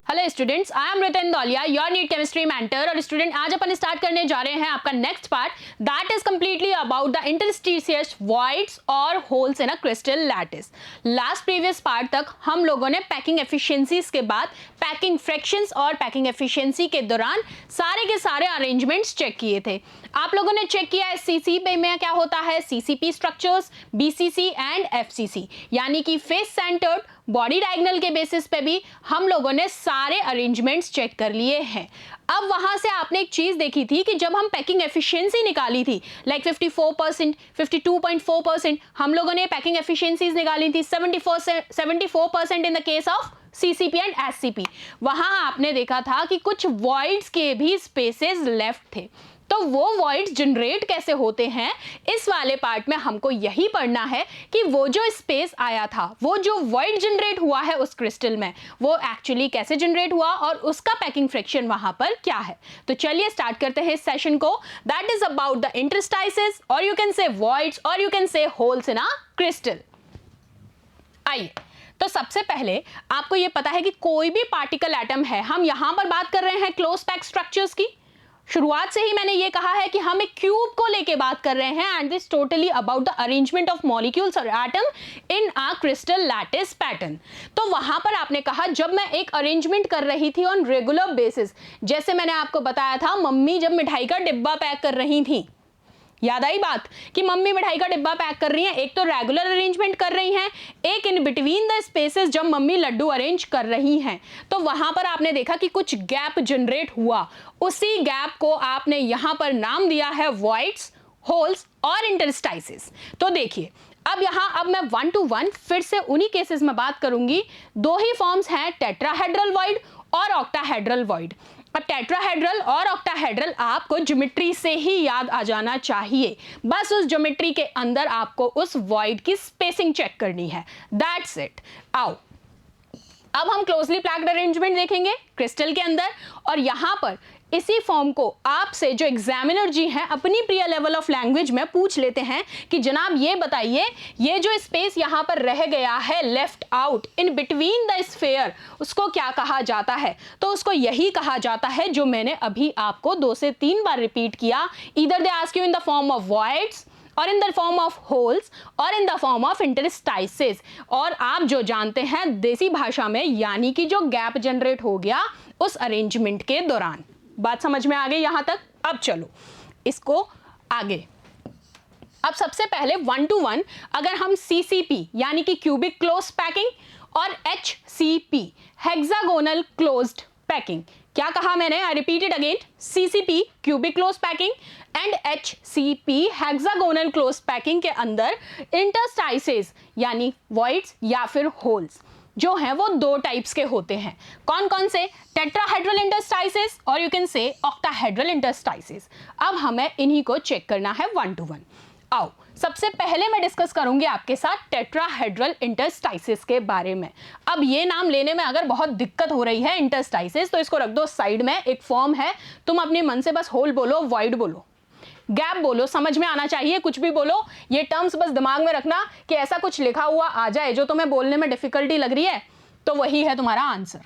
Hello students, I am Ritin Dauliya, your NEET chemistry mentor. और student, आज अपन स्टार्ट करने जा रहे हैं आपका next part, that is completely about the interstitial voids और holes in a crystal lattice. Last previous part तक हम लोगों ने पैकिंग एफिशिएंसीज के बाद पैकिंग फ्रैक्शंस और पैकिंग एफिशिएंसी के दौरान सारे के सारे अरेंजमेंट्स चेक किए थे। आप लोगों ने चेक किया सीसीपी में क्या होता है, CCP structures, BCC and FCC, यानी कि फेस सेंटर्ड बॉडी डायगोनल के बेसिस पे भी हम लोगों ने सारे अरेंजमेंट्स चेक कर लिए हैं। अब वहां से आपने एक चीज देखी थी कि जब हम पैकिंग एफिशिएंसी निकाली थी लाइक 54%, 52.4%, हम लोगों ने पैकिंग एफिशिएंसीज निकाली थी 74% इन the case of CCP and SCP. वहां आपने देखा था कि कुछ वॉइड्स के भी स्पेसेस लेफ्ट थे। तो वो वॉइड्स जनरेट कैसे होते हैं, इस वाले पार्ट में हमको यही पढ़ना है कि वो जो स्पेस आया था, वो जो वॉइड जनरेट हुआ है उस क्रिस्टल में, वो एक्चुअली कैसे जनरेट हुआ और उसका पैकिंग फ्रैक्शन वहां पर क्या है। तो चलिए स्टार्ट करते हैं इस सेशन को। दैट इज अबाउट द इंटरस्टाइसेस, और यू कैन से वॉइड्स, और you can say holes in a crystal. आइए, तो सबसे पहले आपको ये पता है कि कोई भी पार्टिकल एटम है, हम यहां पर बात कर रहे हैं क्लोज पैक स्ट्रक्चर्स की। शुरुआत से ही मैंने ये कहा है कि हम एक क्यूब को लेके बात कर रहे हैं, and this totally about the arrangement of molecules और atom in a crystal lattice pattern. तो वहां पर आपने कहा, जब मैं एक अरेंजमेंट कर रही थी ऑन रेगुलर बेसिस, जैसे मैंने आपको बताया था मम्मी जब मिठाई का डिब्बा पैक कर रही थी, याद आई बात कि मम्मी मिठाई का डिब्बा पैक कर रही हैं, एक तो रेगुलर अरेंजमेंट कर रही हैं, एक इन बिटवीन द स्पेसेस जब मम्मी लड्डू अरेंज कर रही हैं, तो वहां पर आपने देखा कि कुछ गैप जनरेट हुआ। उसी गैप को आपने यहां पर नाम दिया है वॉइड्स, होल्स और इंटरस्टाइसेस। तो देखिए, अब मैं 1 to 1 फिर से उन्हीं केसेस में बात करूंगी। दो ही फॉर्म्स हैं, टेट्राहेड्रल वॉइड और ऑक्टाहेड्रल वॉइड। अब टेट्राहेड्रल और ऑक्टाहेड्रल आपको ज्योमेट्री से ही याद आ जाना चाहिए, बस उस ज्योमेट्री के अंदर आपको उस वॉइड की स्पेसिंग चेक करनी है, दैट्स इट। आओ, अब हम क्लोजली पैक्ड अरेंजमेंट देखेंगे क्रिस्टल के अंदर, और यहां पर इसी फॉर्म को आपसे जो एग्जामिनर जी हैं अपनी प्रिय लेवल ऑफ लैंग्वेज में पूछ लेते हैं कि जनाब ये बताइए, ये जो स्पेस यहां पर रह गया है left out in between the sphere, उसको क्या कहा जाता है। तो उसको यही कहा जाता है जो मैंने अभी आपको 2 से 3 बार रिपीट किया, either they ask you in the form of voids, और in the form of holes, और in the form of interstices, और आप जो जानते हैं देसी भाषा में, यानी कि जो गैप जनरेट हो गया उस अरेंजमेंट के दौरान। बात समझ में आ गई यहां तक। अब चलो इसको आगे। अब सबसे पहले 1 to 1 अगर हम सीसीपी यानी कि क्यूबिक क्लोज पैकिंग और एचसीपी हेक्सागोनल क्लोज्ड पैकिंग, क्या कहा मैंने, I repeat it again, CCP cubic close packing and HCP hexagonal close packing के अंदर इंटरस्टाइसेस यानी वॉइड्स या फिर होल्स जो हैं वो 2 टाइप्स के होते हैं। कौन कौन से, टेट्राहेड्रल इंटरस्टाइसेस और यू कैन से ऑक्टाहेड्रल इंटरस्टाइसेस। अब हमें इन्हीं को चेक करना है 1 to 1। आओ, सबसे पहले मैं डिस्कस करूंगी आपके साथ टेट्राहेड्रल इंटरस्टाइसेस के बारे में। अब ये नाम लेने में अगर बहुत दिक्कत हो रही है इंटरस्टाइसेस, तो इसको रख दो साइड में। एक फॉर्म है, तुम अपने मन से बस होल बोलो, वॉइड बोलो, गैप बोलो, समझ में आना चाहिए, कुछ भी बोलो, ये टर्म्स बस दिमाग में रखना कि ऐसा कुछ लिखा हुआ आ जाए जो तुम्हें बोलने में डिफिकल्टी लग रही है, तो वही है तुम्हारा आंसर,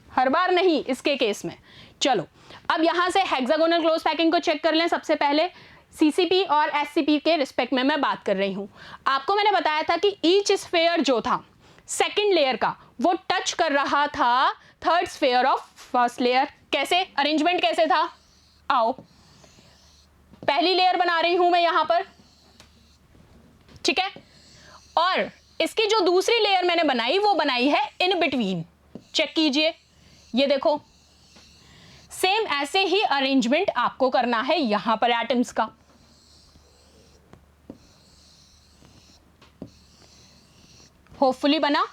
हर बार नहीं इसके केस में। चलो, अब यहां से हेक्सागोनल क्लोज पैकिंग को चेक कर लें। सबसे पहले सीसीपी और एससीपी के रिस्पेक्ट में मैं बात कर रही हूं। आपको मैंने बताया था कि ईच स्फीयर जो था सेकेंड लेयर का, वो टच कर रहा था third sphere of first layer. कैसे, अरेंजमेंट कैसे था, आओ, पहली लेयर बना रही हूं मैं यहां पर, ठीक है, और इसकी जो दूसरी लेयर मैंने बनाई वो बनाई है इन बिटवीन। चेक कीजिए, ये देखो, सेम ऐसे ही अरेंजमेंट आपको करना है यहां पर एटम्स का। होपफुली बना,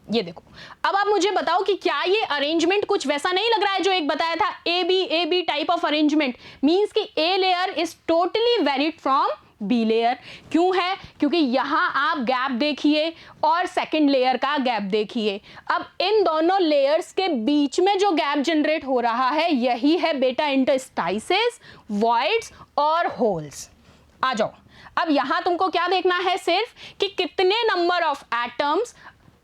ये देखो। अब आप मुझे बताओ कि क्या ये अरेंजमेंट कुछ वैसा नहीं लग रहा है जो एक बताया था, A B type of arrangement, means कि A layer is totally varied from B layer. क्यों है, क्योंकि यहां आप गैप देखिए और सेकंड लेयर का गैप देखिए। अब इन दोनों लेयर्स के बीच में जो गैप जनरेट हो रहा है, यही है बेटा इंटरस्टाइसेस, वॉइड्स और होल्स। आ जाओ, अब यहां तुमको क्या देखना है सिर्फ कि कितने नंबर ऑफ एटम्स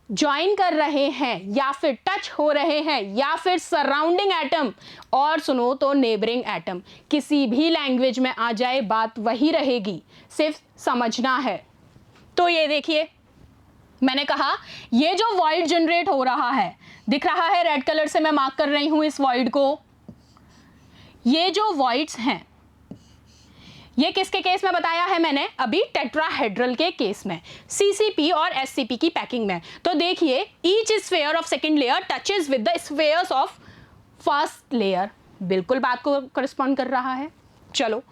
ज्वाइन कर रहे हैं या फिर टच हो रहे हैं या फिर सराउंडिंग एटम और सुनो तो नेबरिंग एटम, किसी भी लैंग्वेज में आ जाए बात वही रहेगी, सिर्फ समझना है। तो ये देखिए, मैंने कहा ये जो वॉइड जनरेट हो रहा है, दिख रहा है रेड कलर से मैं मार्क कर रही हूं इस वॉइड को। ये जो वॉइड्स हैं ये किसके केस में बताया है मैंने अभी? टेट्राहेड्रल के केस में, सीसीपी और एससीपी की पैकिंग में। तो देखिए, each sphere of second layer touches with the spheres of first layer, बिल्कुल बात को करस्पॉन्ड कर रहा है। चलो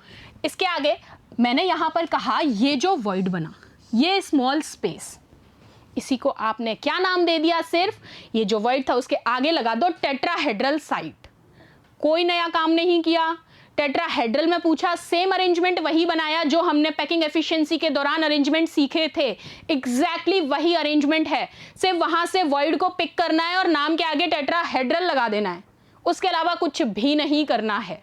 इसके आगे मैंने यहां पर कहा ये जो वॉइड बना, ये स्मॉल स्पेस, इसी को आपने क्या नाम दे दिया? सिर्फ ये जो वर्ड था उसके आगे लगा दो टेट्राहेड्रल साइट। कोई नया काम नहीं किया। टेट्राहेड्रल में पूछा, सेम अरेंजमेंट वही बनाया जो हमने पैकिंग एफिशिएंसी के दौरान अरेंजमेंट सीखे थे, एग्जैक्टली वही अरेंजमेंट है, सिर्फ वहां से वर्ड को पिक करना है और नाम के आगे टेट्राहेड्रल लगा देना है, उसके अलावा कुछ भी नहीं करना है।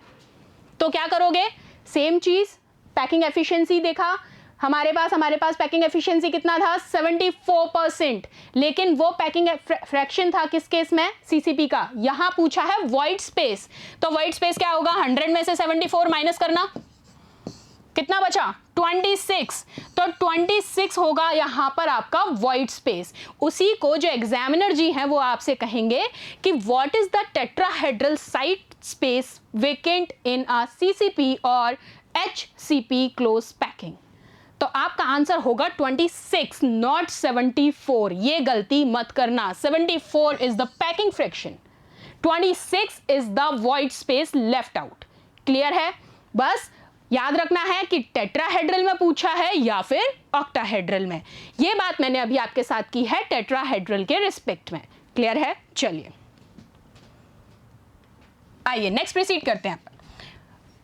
तो क्या करोगे? सेम चीज, पैकिंग एफिशिएंसी देखा हमारे पास पैकिंग एफिशिएंसी कितना था? 74%, लेकिन वो पैकिंग फ्रैक्शन था किस केस में? सीसीपी का। यहां पूछा है वॉइड स्पेस, तो वॉइड स्पेस क्या होगा? 100 में से 74 माइनस करना, कितना बचा? 26। तो 26 होगा यहां पर आपका वॉइड स्पेस। उसी को जो एग्जामिनर जी हैं वो आपसे कहेंगे कि what is the tetrahedral site space vacant in a CCP और एचसीपी क्लोज पैकिंग। तो आपका आंसर होगा 26, नॉट 74। ये गलती मत करना। 74 is the packing fraction, 26 is the void space left out. Clear है? बस याद रखना है कि टेट्राहेड्रल में पूछा है या फिर ऑक्टाहेड्रल में। ये बात मैंने अभी आपके साथ की है टेट्राहेड्रल के रिस्पेक्ट में। क्लियर है? चलिए आइए नेक्स्ट प्रोसीड करते हैं।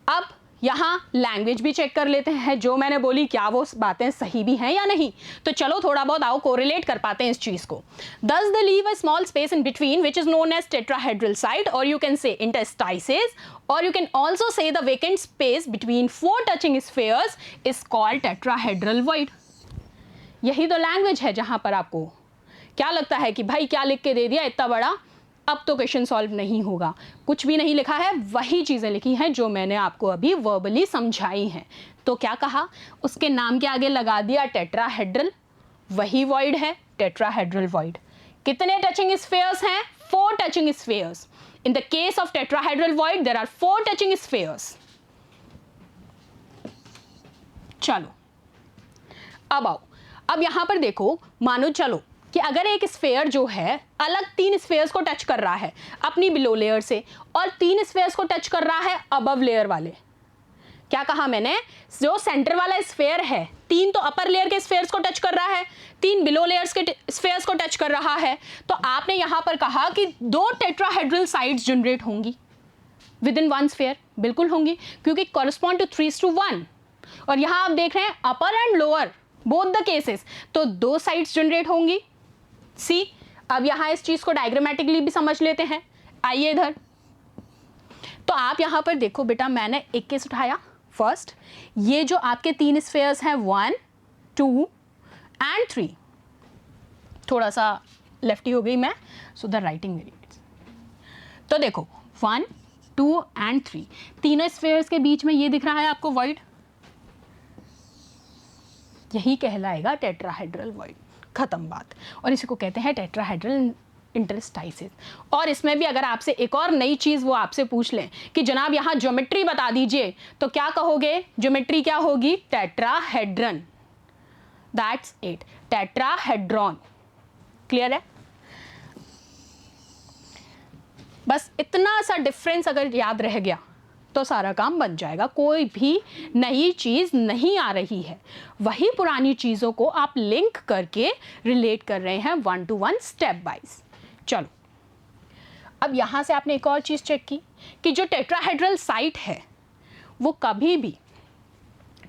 अब यहां लैंग्वेज भी चेक कर लेते हैं, जो मैंने बोली क्या वो बातें सही भी हैं या नहीं। तो चलो थोड़ा बहुत आओ कोरिलेट कर पाते हैं इस चीज को। Thus they leave a small space in between which is known as tetrahedral site, or you can say interstices, or you can also say the vacant space between four touching spheres is called tetrahedral void। यही तो language है जहां पर आपको क्या लगता है कि भाई क्या लिख के दे दिया इतना बड़ा, अब तो क्वेश्चन सॉल्व नहीं होगा। कुछ भी नहीं लिखा है, वही चीज़ें लिखी हैं जो मैंने आपको अभी वर्बली समझाई हैं। तो क्या कहा? उसके नाम के आगे लगा दिया टेट्राहेड्रल, वही वॉइड है टेट्राहेड्रल वॉइड। कितने टचिंग स्फीयर्स हैं? 4 touching spheres. In the case of tetrahedral void there are 4 touching spheres. चलो अब आओ, अब यहां पर देखो, मानो चलो कि अगर एक स्फीयर जो है अलग 3 स्फीयर्स को टच कर रहा है अपनी बिलो लेयर से, और 3 स्फीयर्स को टच कर रहा है अबव लेयर वाले। क्या कहा मैंने? जो सेंटर वाला स्फीयर है, 3 तो अपर लेयर के स्फीयर्स को टच कर रहा है, 3 बिलो लेयर्स के स्फीयर्स को टच कर रहा है। तो आपने यहां पर कहा कि 2 टेट्राहेड्रल साइड्स जनरेट होंगी विद इन 1 स्फीयर। बिल्कुल होंगी, क्योंकि कॉरस्पॉन्ड टू 3:1। और यहां आप देख रहे हैं upper and lower both the cases, तो 2 साइड्स जनरेट होंगी। सी, अब यहां इस चीज को डायग्रामेटिकली भी समझ लेते हैं। आइए इधर, तो आप यहां पर देखो बेटा, मैंने एक केस उठाया। फर्स्ट, ये जो आपके 3 स्फीयर्स हैं 1, 2 एंड 3, थोड़ा सा लेफ्टी हो गई मैं, सो द राइटिंग वेरी। तो देखो 1, 2 एंड 3, तीनों स्फीयर्स के बीच में ये दिख रहा है आपको वॉइड, यही कहलाएगा टेट्राहेड्रल वॉइड। खत्म बात। और इसी को कहते हैं टेट्राहेड्रल इंटरस्टाइसेस। और इसमें भी अगर आपसे एक और नई चीज़ वो आपसे पूछ लें कि जनाब यहाँ ज्योमेट्री बता दीजिए, तो क्या कहोगे? ज्योमेट्री क्या होगी? Tetrahedron. That's it, tetrahedron. Clear है? बस इतना सा डिफरेंस अगर याद रह गया तो सारा काम बन जाएगा। कोई भी नई चीज़ नहीं आ रही है, वही पुरानी चीज़ों को आप लिंक करके रिलेट कर रहे हैं 1 to 1 स्टेप वाइज। चलो अब यहाँ से आपने एक और चीज़ चेक की कि जो टेट्राहेड्रल साइट है वो कभी भी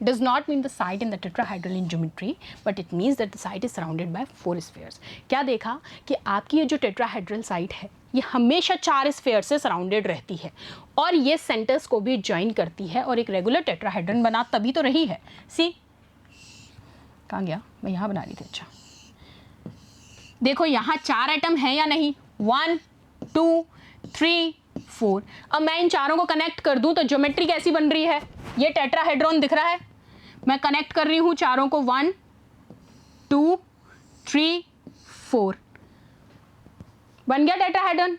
does not mean the site in the tetrahedral in geometry, but it means that the site is surrounded by 4 spheres। क्या देखा कि आपकी ये जो टेट्राहेड्रल साइट है ये हमेशा 4 स्फीयर से सराउंडेड रहती है, और ये सेंटर्स को भी ज्वाइन करती है और एक रेगुलर टेट्राहेड्रन बना तभी तो रही है। सी, कहाँ गया? मैं यहाँ बना रही थी। अच्छा, देखो यहाँ 4 एटम है या नहीं, 1 2 3 4। अब मैं इन चारों को कनेक्ट कर दूं तो ज्योमेट्री कैसी बन रही है, ये टेट्राहेड्रॉन दिख रहा है, मैं कनेक्ट कर रही हूं चारों को, 1 2 3 4, बन गया टेट्राहेड्रॉन।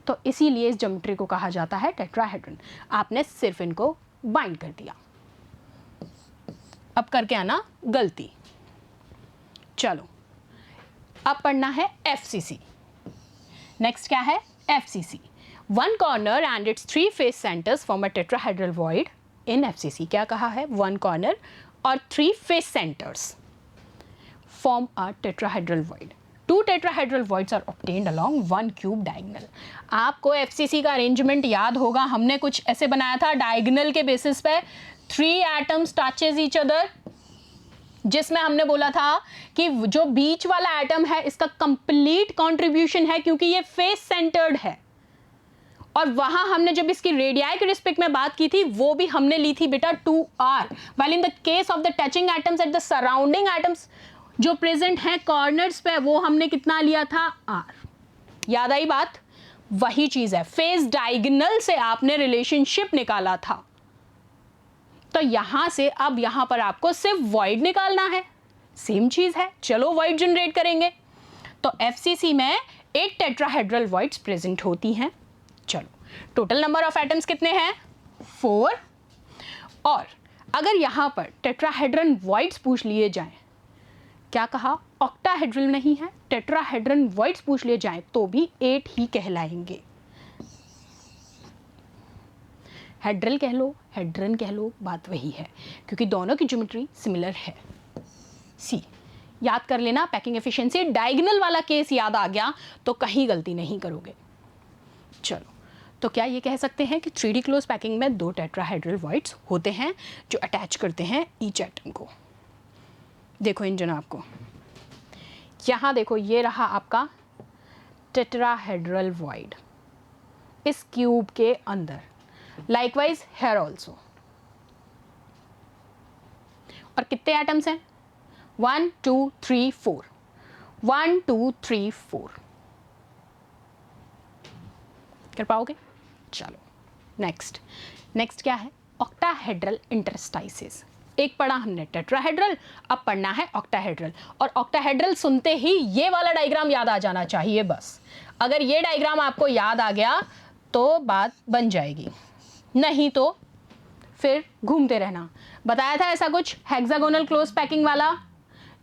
तो इसीलिए इस ज्योमेट्री को कहा जाता है टेट्राहेड्रॉन। आपने सिर्फ इनको बाइंड कर दिया। अब करके आना गलती। चलो अब पढ़ना है FCC। नेक्स्ट क्या है FCC? One corner and it's 3 face centres form a tetrahedral void in FCC। क्या कहा है? वन कॉर्नर और 3 face centres form a tetrahedral void. 2 tetrahedral voids are obtained along one cube diagonal. आपको FCC का arrangement याद होगा, हमने कुछ ऐसे बनाया था डायगोनल के बेसिस पे, 3 एटम्स टचेज ईच अदर, जिसमें हमने बोला था कि जो बीच वाला एटम है इसका कंप्लीट कंट्रीब्यूशन है क्योंकि ये फेस सेंटर्ड है। और वहां हमने जब इसकी रेडियाई के रिस्पेक्ट में बात की थी वो भी हमने ली थी बेटा 2r, while in the case of the touching atoms at the surrounding atoms जो प्रेजेंट हैं कॉर्नर्स पे वो हमने कितना लिया था? r। याद आई बात? वही चीज है, फेस डायगोनल से आपने रिलेशनशिप निकाला था, तो यहां से अब यहां पर आपको सिर्फ वॉइड निकालना है, सेम चीज है। चलो वॉइड जनरेट करेंगे। तो FCC में 8 टेट्राहेड्रल वॉइड्स प्रेजेंट होती हैं। चलो टोटल नंबर ऑफ एटम्स कितने हैं? 4। और अगर यहां पर टेट्राहेड्रल वॉइड्स पूछ लिए जाएं, क्या कहा? ऑक्टाहेड्रल नहीं है, टेट्राहेड्रल वॉइड्स पूछ लिए जाएं तो भी 8 ही कहलाएंगे। हेड्रल कह लो, हेड्रन कह लो, बात वही है क्योंकि दोनों की ज्योमेट्री सिमिलर है। सी याद कर लेना, पैकिंग एफिशिएंसी, डायगोनल वाला केस याद आ गया तो कहीं गलती नहीं करोगे। चलो तो क्या ये कह सकते हैं कि 3D क्लोज पैकिंग में 2 टेट्राहेड्रल वॉइड्स होते हैं जो अटैच करते हैं ईच एटम को। देखो इन जनाब को, यहाँ देखो ये रहा आपका टेट्राहेड्रल वॉइड इस क्यूब के अंदर, लाइकवाइज हेयर ऑल्सो। और कितने एटम्स हैं? 1 2 3 4, 1 2 3 4। कर पाओगे? चलो नेक्स्ट क्या है? ऑक्टाहेड्रल इंटरस्टाइसेस। एक पढ़ा हमने टेट्राहेड्रल, अब पढ़ना है ऑक्टाहेड्रल। और ऑक्टाहेड्रल सुनते ही ये वाला डायग्राम याद आ जाना चाहिए बस। अगर ये डायग्राम आपको याद आ गया तो बात बन जाएगी, नहीं तो फिर घूमते रहना। बताया था ऐसा कुछ हेक्सागोनल क्लोज पैकिंग वाला,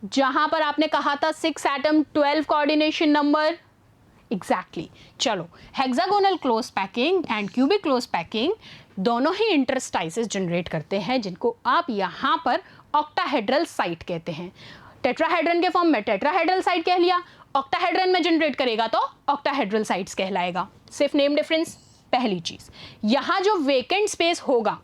जहां पर आपने कहा था 6 एटम 12 कोऑर्डिनेशन नंबर। एग्जैक्टली। चलो hexagonal close packing and cubic close packing दोनों ही इंटरस्टाइसेस जनरेट करते हैं, जिनको आप यहाँ पर ऑक्टाहेड्रल साइट कहते हैं। टेट्राहेड्रन के फॉर्म में टेट्राहेड्रल साइट कह लिया, ऑक्टाहेड्रन में जनरेट करेगा तो ऑक्टाहेड्रल साइट्स कहलाएगा। सिर्फ नेम डिफरेंस। पहली चीज, यहाँ जो वेकेंट स्पेस होगा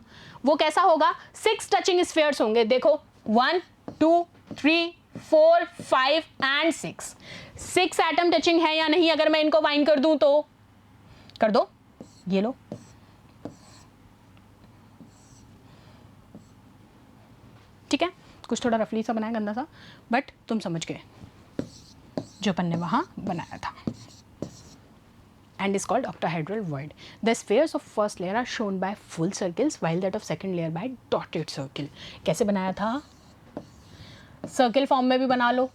वो कैसा होगा? 6 टचिंग स्फीयर्स होंगे। देखो 1 2 3 4 5 एंड 6 एटम टचिंग है या नहीं? अगर मैं इनको बाइंड कर दूं तो कर दो, ये लो। ठीक है, कुछ थोड़ा रफली सा बनाया, गंदा सा, बट तुम समझ गए जो अपन ने वहां बनाया था। And is called octahedral void. The spheres of first layer are shown by full circles while that of second layer by dotted circle. कैसे बनाया था? सर्किल फॉर्म में भी बना लो,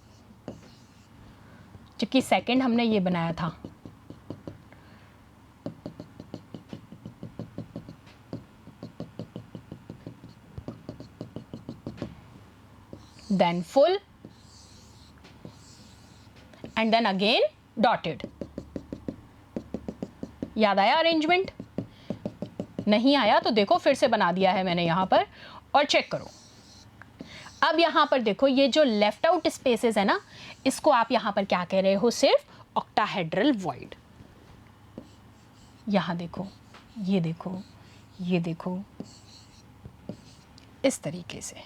जबकि सेकंड हमने ये बनाया था। Then full and then again dotted. याद आया अरेंजमेंट? नहीं आया तो देखो फिर से बना दिया है मैंने यहाँ पर, और चेक करो। अब यहाँ पर देखो ये जो लेफ्ट आउट स्पेसेस है ना, इसको आप यहाँ पर क्या कह रहे हो? सिर्फ ऑक्टाहेड्रल वॉइड। यहाँ देखो, ये देखो, ये देखो, इस तरीके से।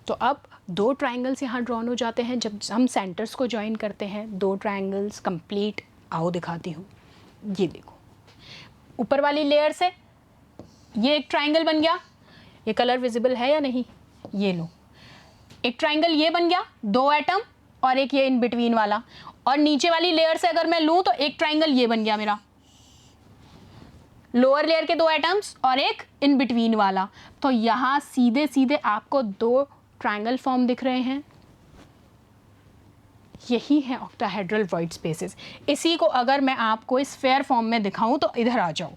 तो अब 2 ट्राइंगल्स यहाँ ड्रॉन हो जाते हैं जब हम सेंटर्स को ज्वाइन करते हैं। 2 ट्राइंगल्स कंप्लीट। आओ दिखाती हूँ। ये देखो, ऊपर वाली लेयर से ये एक ट्राइंगल बन गया। ये कलर विजिबल है या नहीं? ये लो, एक ट्राइंगल ये बन गया, 2 एटम और एक ये इन बिटवीन वाला, और नीचे वाली लेयर से अगर मैं लूँ तो एक ट्राइंगल ये बन गया मेरा, लोअर लेयर के 2 एटम्स और एक इन बिटवीन वाला। तो यहाँ सीधे सीधे आपको 2 ट्राइंगल फॉर्म दिख रहे हैं, यही है ऑक्टाहेड्रल वॉइड स्पेसेस। इसी को अगर मैं आपको स्फेयर फॉर्म में दिखाऊं तो इधर आ जाओ,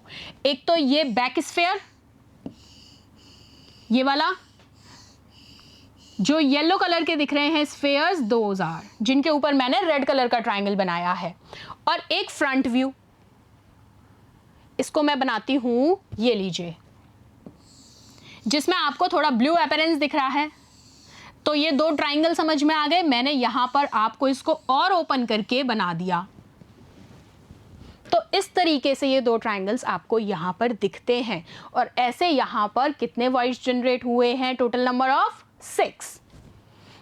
एक तो ये बैक स्फेयर, ये वाला जो येलो कलर के दिख रहे हैं स्फेयर्स, दोज आर, जिनके ऊपर मैंने रेड कलर का ट्राइंगल बनाया है, और एक फ्रंट व्यू, इसको मैं बनाती हूं, ये लीजिए, जिसमें आपको थोड़ा ब्लू अपीयरेंस दिख रहा है। तो ये 2 ट्राइंगल समझ में आ गए। मैंने यहां पर आपको इसको और ओपन करके बना दिया, तो इस तरीके से ये 2 ट्राइंगल्स आपको यहां पर दिखते हैं। और ऐसे यहां पर कितने वॉइड्स जनरेट हुए हैं? Total number of 6।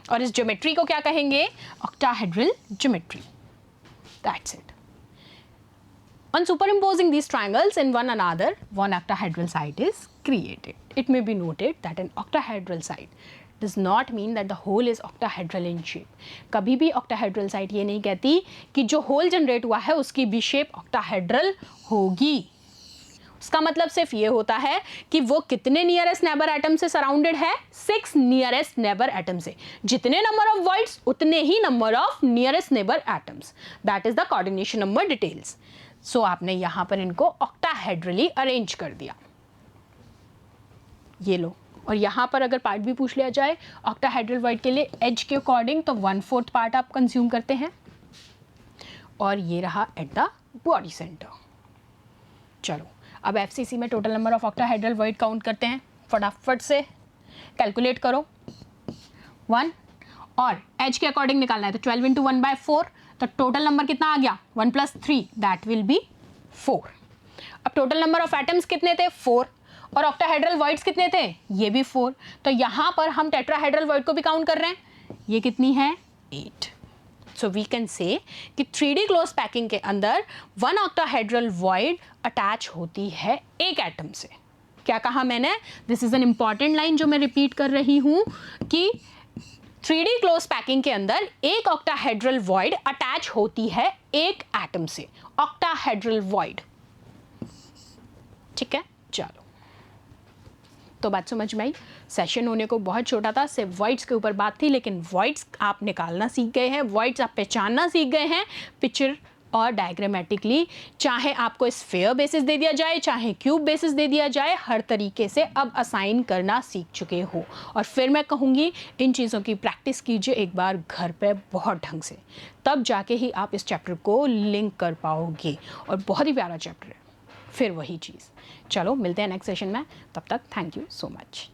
और इस ज्योमेट्री को क्या कहेंगे? Octahedral geometry. That's it. On superimposing these triangles in one another, one octahedral site is created. It may be noted that an octahedral site does not mean that the whole is octahedral in shape. कभी भी octahedral site ये नहीं कहती कि जो whole generate हुआ है उसकी भी शेप octahedral होगी। उसका मतलब सिर्फ ये होता है कि वो कितने नियरेस्ट नेबर एटम से सराउंडेड है? 6 नियरेस्ट नेबर एटम से। जितने नंबर ऑफ वॉइड्स उतने ही number of nearest neighbour atoms. That is the coordination number details. So आपने यहां पर इनको ऑक्टाहेड्रली अरेंज कर दिया, ये लो। और यहां पर अगर पार्ट भी पूछ लिया जाए ऑक्टाहेड्रल वॉइड के लिए एज के अकॉर्डिंग, तो 1/4 पार्ट आप कंज्यूम करते हैं, और ये रहा एट द बॉडी सेंटर। चलो अब एफसीसी में total number of octahedral void count करते हैं, फटाफट से कैलकुलेट करो। 1, और एज के अकॉर्डिंग निकालना है तो 12 × 1/4, तो टोटल नंबर कितना आ गया? 1 + 3, दैट विल बी 4। अब टोटल नंबर ऑफ एटम्स कितने थे? 4। और ऑक्टाहेड्रल वॉइड्स कितने थे? ये भी 4। तो यहाँ पर हम टेट्राहेड्रल वॉइड को भी काउंट कर रहे हैं, ये कितनी है? 8। सो वी कैन से कि 3D क्लोज पैकिंग के अंदर 1 ऑक्टाहेड्रल वॉइड अटैच होती है एक एटम से। क्या कहा मैंने? This is an important line जो मैं रिपीट कर रही हूँ कि 3D क्लोज पैकिंग के अंदर एक ऑक्टाहेड्रल वॉइड अटैच होती है एक एटम से, ऑक्टाहेड्रल वॉइड। ठीक है, चलो तो बात समझ में आई। सेशन होने को बहुत छोटा था, सिर्फ वॉइड्स के ऊपर बात थी, लेकिन वॉइड्स आप निकालना सीख गए हैं, वॉइड्स आप पहचानना सीख गए हैं पिक्चर और डायग्रामेटिकली। चाहे आपको स्फेयर बेसिस दे दिया जाए, चाहे क्यूब बेसिस दे दिया जाए, हर तरीके से अब असाइन करना सीख चुके हो। और फिर मैं कहूँगी इन चीज़ों की प्रैक्टिस कीजिए एक बार घर पे बहुत ढंग से, तब जाके ही आप इस चैप्टर को लिंक कर पाओगे। और बहुत ही प्यारा चैप्टर है, फिर वही चीज़। चलो मिलते हैं नेक्स्ट सेशन में, तब तक थैंक यू सो मच।